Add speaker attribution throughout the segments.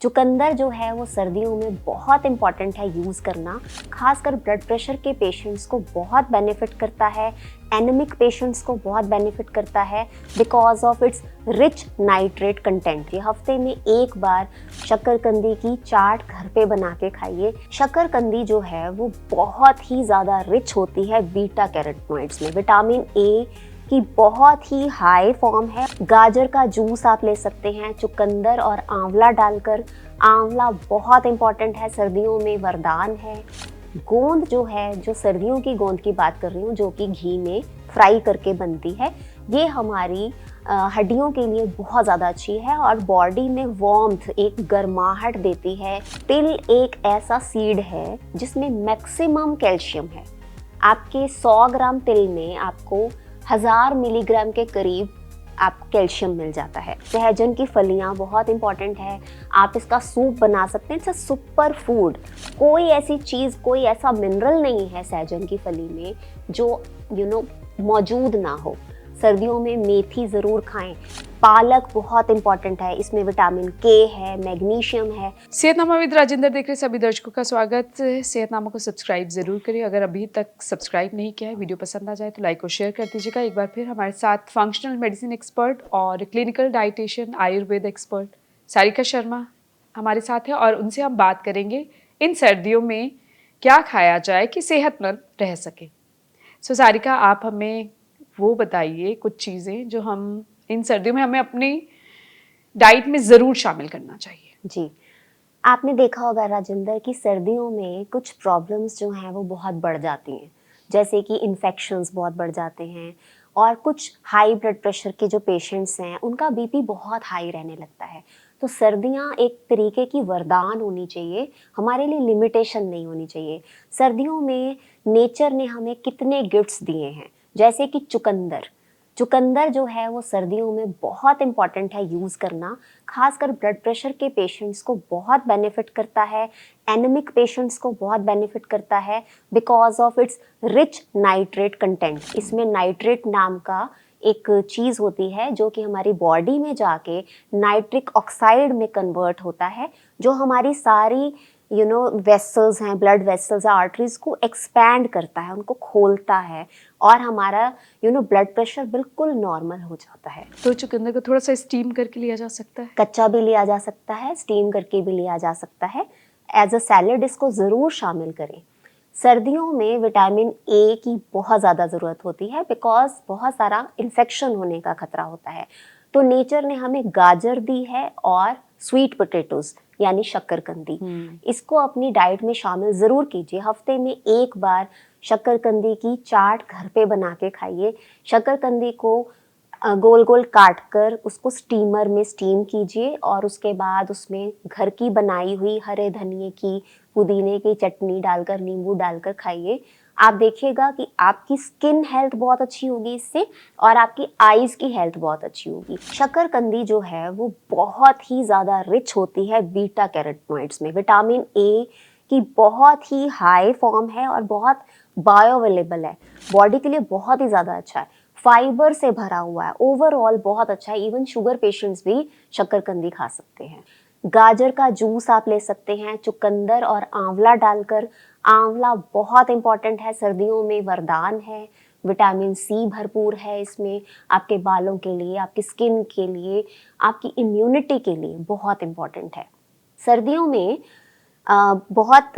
Speaker 1: चुकंदर जो है वो सर्दियों में बहुत इंपॉर्टेंट है यूज़ करना, खासकर ब्लड प्रेशर के पेशेंट्स को बहुत बेनिफिट करता है, एनीमिक पेशेंट्स को बहुत बेनिफिट करता है because of its rich nitrate content. ये हफ्ते में एक बार शक्करकंदी की चाट घर पे बना के खाइए। शक्करकंदी जो है वो बहुत ही ज़्यादा रिच होती है बीटा कैरोटीनॉइड्स में। विटामिन ए की बहुत ही हाई फॉर्म है। गाजर का जूस आप ले सकते हैं चुकंदर और आंवला डालकर। आंवला बहुत इंपॉर्टेंट है, सर्दियों में वरदान है। गोंद जो है, जो सर्दियों की गोंद की बात कर रही हूँ, जो कि घी में फ्राई करके बनती है, ये हमारी हड्डियों के लिए बहुत ज़्यादा अच्छी है और बॉडी में वार्मथ, एक गर्माहट देती है। तिल एक ऐसा सीड है जिसमें मैक्सिमम कैल्शियम है। आपके 100 ग्राम तिल में आपको 1000 मिलीग्राम के करीब आपको कैल्शियम मिल जाता है। सहजन की फलियां बहुत इंपॉर्टेंट है, आप इसका सूप बना सकते हैं। It's a super food. कोई ऐसी चीज़, कोई ऐसा मिनरल नहीं है सहजन की फली में जो मौजूद ना हो। सर्दियों में मेथी ज़रूर खाएं। पालक बहुत इंपॉर्टेंट है, इसमें विटामिन के है, मैग्नीशियम है।
Speaker 2: सेहतनामा विद राजेंद्र देख रहे सभी दर्शकों का स्वागत है। सेहतनामा को सब्सक्राइब जरूर करिए। अगर अभी तक सब्सक्राइब नहीं किया है, वीडियो पसंद आ जाए तो लाइक और शेयर कर दीजिएगा। एक बार फिर हमारे साथ फंक्शनल मेडिसिन एक्सपर्ट और clinical dietitian Ayurveda expert Sarika Sharma हमारे साथ है और उनसे हम बात करेंगे इन सर्दियों में क्या खाया जाए कि सेहतमंद रह सके। सो सारिका, आप हमें वो बताइए कुछ चीज़ें जो हम इन सर्दियों में हमें अपनी डाइट में ज़रूर शामिल करना चाहिए।
Speaker 1: जी, आपने देखा होगा राजेंद्र कि सर्दियों में कुछ प्रॉब्लम्स जो हैं वो बहुत बढ़ जाती हैं, जैसे कि इन्फेक्शंस बहुत बढ़ जाते हैं और कुछ हाई ब्लड प्रेशर के जो पेशेंट्स हैं उनका बीपी बहुत हाई रहने लगता है। तो सर्दियां एक तरीके की वरदान होनी चाहिए, हमारे लिए लिमिटेशन नहीं होनी चाहिए। सर्दियों में नेचर ने हमें कितने गिफ्ट्स दिए हैं, जैसे कि चुकंदर। चुकंदर जो है वो सर्दियों में बहुत इंपॉर्टेंट है यूज़ करना, खासकर ब्लड प्रेशर के पेशेंट्स को बहुत बेनिफिट करता है, एनीमिक पेशेंट्स को बहुत बेनिफिट करता है because of its rich nitrate content. इसमें नाइट्रेट नाम का एक चीज़ होती है जो कि हमारी बॉडी में जाके नाइट्रिक ऑक्साइड में कन्वर्ट होता है, जो हमारी सारी वेसल्स हैं, ब्लड वेसल्स, आर्टरीज को एक्सपैंड करता है, उनको खोलता है और हमारा ब्लड प्रेशर बिल्कुल नॉर्मल हो जाता है।
Speaker 2: तो चुकंदर को थोड़ा सा स्टीम करके लिया जा सकता है?
Speaker 1: कच्चा भी लिया जा सकता है, स्टीम करके भी लिया जा सकता है। एज अ सैलेड इसको ज़रूर शामिल करें। सर्दियों में विटामिन ए की बहुत ज़्यादा ज़रूरत होती है बिकॉज बहुत सारा इन्फेक्शन होने का खतरा होता है। तो नेचर ने हमें गाजर दी है और स्वीट पोटैटोज यानी शक्करकंदी। इसको अपनी डाइट में शामिल ज़रूर कीजिए। हफ्ते में एक बार शक्करकंदी की चाट घर पे बना के खाइए। शक्करकंदी को गोल गोल काट कर उसको स्टीमर में स्टीम कीजिए और उसके बाद उसमें घर की बनाई हुई हरे धनिए की, पुदीने की चटनी डालकर, नींबू डालकर खाइए। आप देखिएगा कि आपकी स्किन हेल्थ बहुत अच्छी होगी इससे और आपकी आईज की हेल्थ बहुत अच्छी होगी। शक्करकंदी जो है वो बहुत ही ज़्यादा रिच होती है बीटा कैरोटीनॉइड्स में। विटामिन ए की बहुत ही हाई फॉर्म है और बहुत बायोअवेलेबल है, बॉडी के लिए बहुत ही ज़्यादा अच्छा है। फाइबर से भरा हुआ है, ओवरऑल बहुत अच्छा है। इवन शुगर पेशेंट्स भी शक्करकंदी खा सकते हैं। गाजर का जूस आप ले सकते हैं चुकंदर और आंवला डालकर। आंवला बहुत इंपॉर्टेंट है, सर्दियों में वरदान है। विटामिन सी भरपूर है इसमें, आपके बालों के लिए, आपकी स्किन के लिए, आपकी इम्यूनिटी के लिए बहुत इंपॉर्टेंट है। सर्दियों में बहुत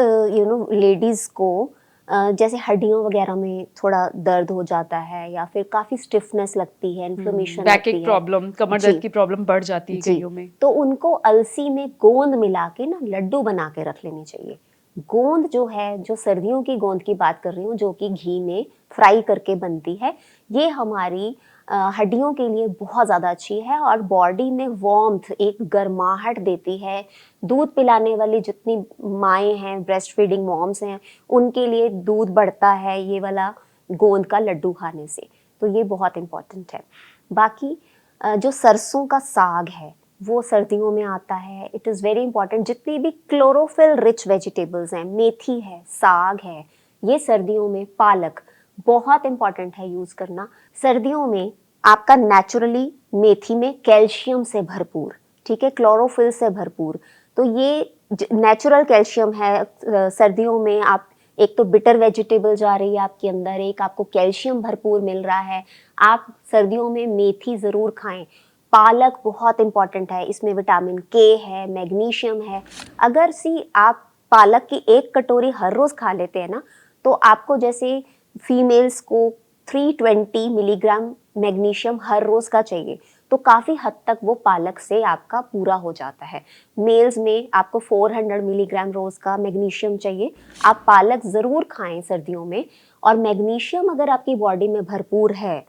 Speaker 1: लेडीज़ को जैसे हड्डियों वगैरह में थोड़ा दर्द हो जाता है या फिर काफ़ी स्टिफनेस लगती है, इन्फ्लेमेशन
Speaker 2: बैक
Speaker 1: लगती
Speaker 2: एक
Speaker 1: है,
Speaker 2: प्रॉब्लम, कमर दर्द की प्रॉब्लम बढ़ जाती है
Speaker 1: जी,
Speaker 2: कईयों में।
Speaker 1: तो उनको अलसी में गोंद मिला के ना लड्डू बना के रख लेनी चाहिए। गोंद जो है, जो सर्दियों की गोंद की बात कर रही हूँ, जो कि घी में फ्राई करके बनती है, ये हमारी हड्डियों के लिए बहुत ज़्यादा अच्छी है और बॉडी में वार्मथ, एक गर्माहट देती है। दूध पिलाने वाली जितनी माएँ हैं, ब्रेस्ट फीडिंग मॉम्स हैं, उनके लिए दूध बढ़ता है ये वाला गोंद का लड्डू खाने से। तो ये बहुत इम्पॉर्टेंट है। बाकी जो सरसों का साग है वो सर्दियों में आता है। It is very important. जितनी भी क्लोरोफिल रिच वेजिटेबल्स हैं, मेथी है, साग है, ये सर्दियों में, पालक बहुत इंपॉर्टेंट है यूज़ करना। सर्दियों में आपका नेचुरली मेथी में कैल्शियम से भरपूर, ठीक है, क्लोरोफिल से भरपूर, तो ये नेचुरल कैल्शियम है। सर्दियों में आप एक तो बिटर वेजिटेबल जा रही है आपके अंदर, एक आपको कैल्शियम भरपूर मिल रहा है। आप सर्दियों में मेथी ज़रूर खाएं। पालक बहुत इंपॉर्टेंट है, इसमें विटामिन के है, मैग्नीशियम है। अगर आप पालक की 1 कटोरी हर रोज़ खा लेते हैं ना, तो आपको जैसे फीमेल्स को 320 मिलीग्राम मैग्नीशियम हर रोज़ का चाहिए, तो काफ़ी हद तक वो पालक से आपका पूरा हो जाता है। मेल्स में आपको 400 मिलीग्राम रोज़ का मैग्नीशियम चाहिए। आप पालक ज़रूर खाएं सर्दियों में। और मैग्नीशियम अगर आपकी बॉडी में भरपूर है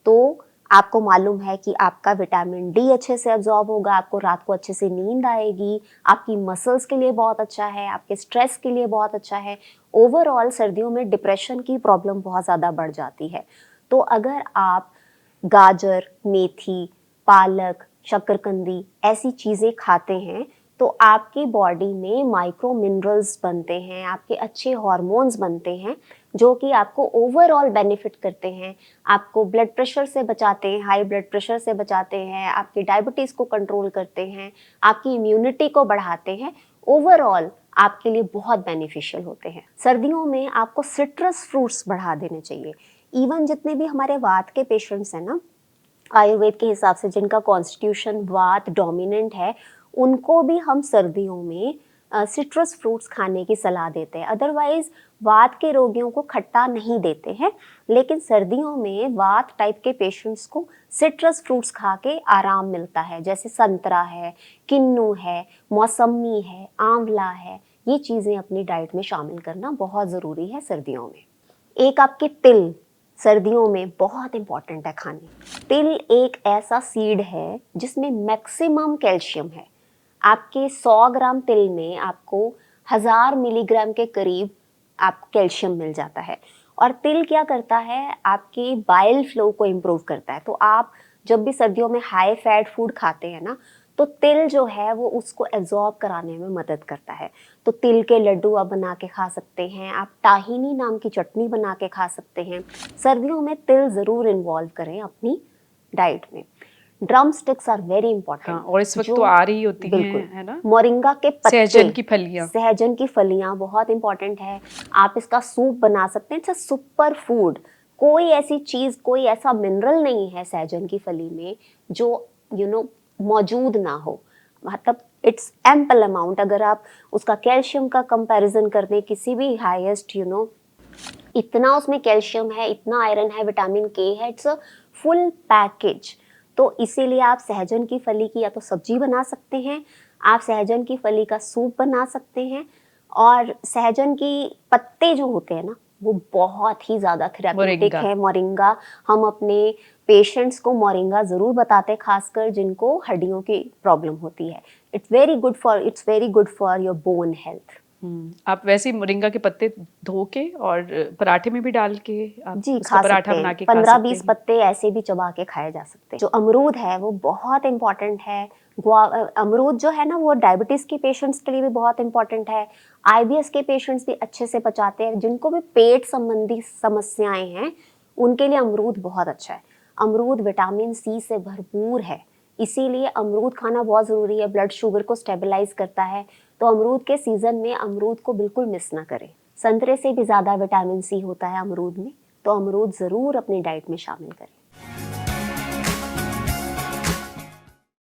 Speaker 1: तो आपको मालूम है कि आपका विटामिन डी अच्छे से एब्जॉर्ब होगा, आपको रात को अच्छे से नींद आएगी, आपकी मसल्स के लिए बहुत अच्छा है, आपके स्ट्रेस के लिए बहुत अच्छा है। ओवरऑल सर्दियों में डिप्रेशन की प्रॉब्लम बहुत ज़्यादा बढ़ जाती है। तो अगर आप गाजर, मेथी, पालक, शकरकंदी ऐसी चीज़ें खाते हैं तो आपकी बॉडी में माइक्रो मिनरल्स बनते हैं, आपके अच्छे हार्मोन्स बनते हैं जो कि आपको ओवरऑल बेनिफिट करते हैं। आपको ब्लड प्रेशर से बचाते हैं, हाई ब्लड प्रेशर से बचाते हैं, आपकी डायबिटीज़ को कंट्रोल करते हैं, आपकी इम्यूनिटी को बढ़ाते हैं। ओवरऑल आपके लिए बहुत बेनिफिशियल होते हैं। सर्दियों में आपको सिट्रस फ्रूट्स बढ़ा देने चाहिए। इवन जितने भी हमारे वात के पेशेंट्स हैं ना, आयुर्वेद के हिसाब से जिनका कॉन्स्टिट्यूशन वात डोमिनेंट है, उनको भी हम सर्दियों में सिट्रस फ्रूट्स खाने की सलाह देते हैं। अदरवाइज वात के रोगियों को खट्टा नहीं देते हैं, लेकिन सर्दियों में वात टाइप के पेशेंट्स को सिट्रस फ्रूट्स खा के आराम मिलता है। जैसे संतरा है, किन्नू है, मौसमी है, आंवला है। ये चीज़ें अपनी डाइट में शामिल करना बहुत ज़रूरी है सर्दियों में। एक आपके तिल सर्दियों में बहुत इंपॉर्टेंट है खाने। तिल एक ऐसा सीड है जिसमें मैक्सिमम कैल्शियम है। आपके 100 ग्राम तिल में आपको 1000 मिलीग्राम के करीब आपको कैल्शियम मिल जाता है। और तिल क्या करता है, आपके बाइल फ्लो को इम्प्रूव करता है। तो आप जब भी सर्दियों में हाई फैट फूड खाते हैं ना, तो तिल जो है वो उसको एब्जॉर्ब कराने में मदद करता है। तो तिल के लड्डू आप बना के खा सकते हैं, आप ताहिनी नाम की चटनी बना के खा सकते हैं। सर्दियों में तिल ज़रूर इन्वॉल्व करें अपनी डाइट में। Drumsticks are very important.
Speaker 2: हाँ, और इस वक्त तो आ रही होती हैं, है ना,
Speaker 1: मोरिंगा के पत्ते,
Speaker 2: सहजन की फलियां।
Speaker 1: सहजन की फलियां बहुत इंपॉर्टेंट है। आप इसका सूप बना सकते हैं। It's a super food. कोई ऐसी चीज़, कोई ऐसा मिनरल नहीं है सहजन की फली में जो मौजूद ना हो। मतलब इट्स एम्पल अमाउंट। अगर आप उसका कैल्शियम का कंपैरिजन कर दें किसी भी हाईएस्ट इतना उसमें कैल्शियम है, इतना आयरन है, विटामिन के है, इट्स अ फुल पैकेज। तो इसीलिए आप सहजन की फली की या तो सब्जी बना सकते हैं, आप सहजन की फली का सूप बना सकते हैं। और सहजन की पत्ते जो होते हैं ना, वो बहुत ही ज़्यादा थेराप्यूटिक है। मोरिंगा, हम अपने पेशेंट्स को मोरिंगा ज़रूर बताते हैं, खासकर जिनको हड्डियों की प्रॉब्लम होती है। It's very good for your bone health.
Speaker 2: आप वैसे ही मोरिंगा के पत्ते धो के और पराठे में भी डाल के आप
Speaker 1: जी
Speaker 2: उसका पराठा बना के खा सकते
Speaker 1: 15-20
Speaker 2: हैं।
Speaker 1: पत्ते ऐसे भी चबा के खाए जा सकते हैं। जो अमरूद है वो बहुत इंपॉर्टेंट है। अमरूद जो है ना, वो डायबिटीज के पेशेंट्स के लिए भी बहुत इंपॉर्टेंट है। आईबीएस के पेशेंट्स भी अच्छे से पचाते हैं। जिनको भी पेट संबंधी समस्याएं हैं उनके लिए अमरूद बहुत अच्छा है। अमरूद विटामिन सी से भरपूर है, इसीलिए अमरूद खाना बहुत ज़रूरी है। ब्लड शुगर को स्टेबलाइज करता है। तो अमरूद के सीज़न में अमरूद को बिल्कुल मिस ना करें। संतरे से भी ज़्यादा विटामिन सी होता है अमरूद में, तो अमरूद ज़रूर अपनी डाइट में शामिल करें।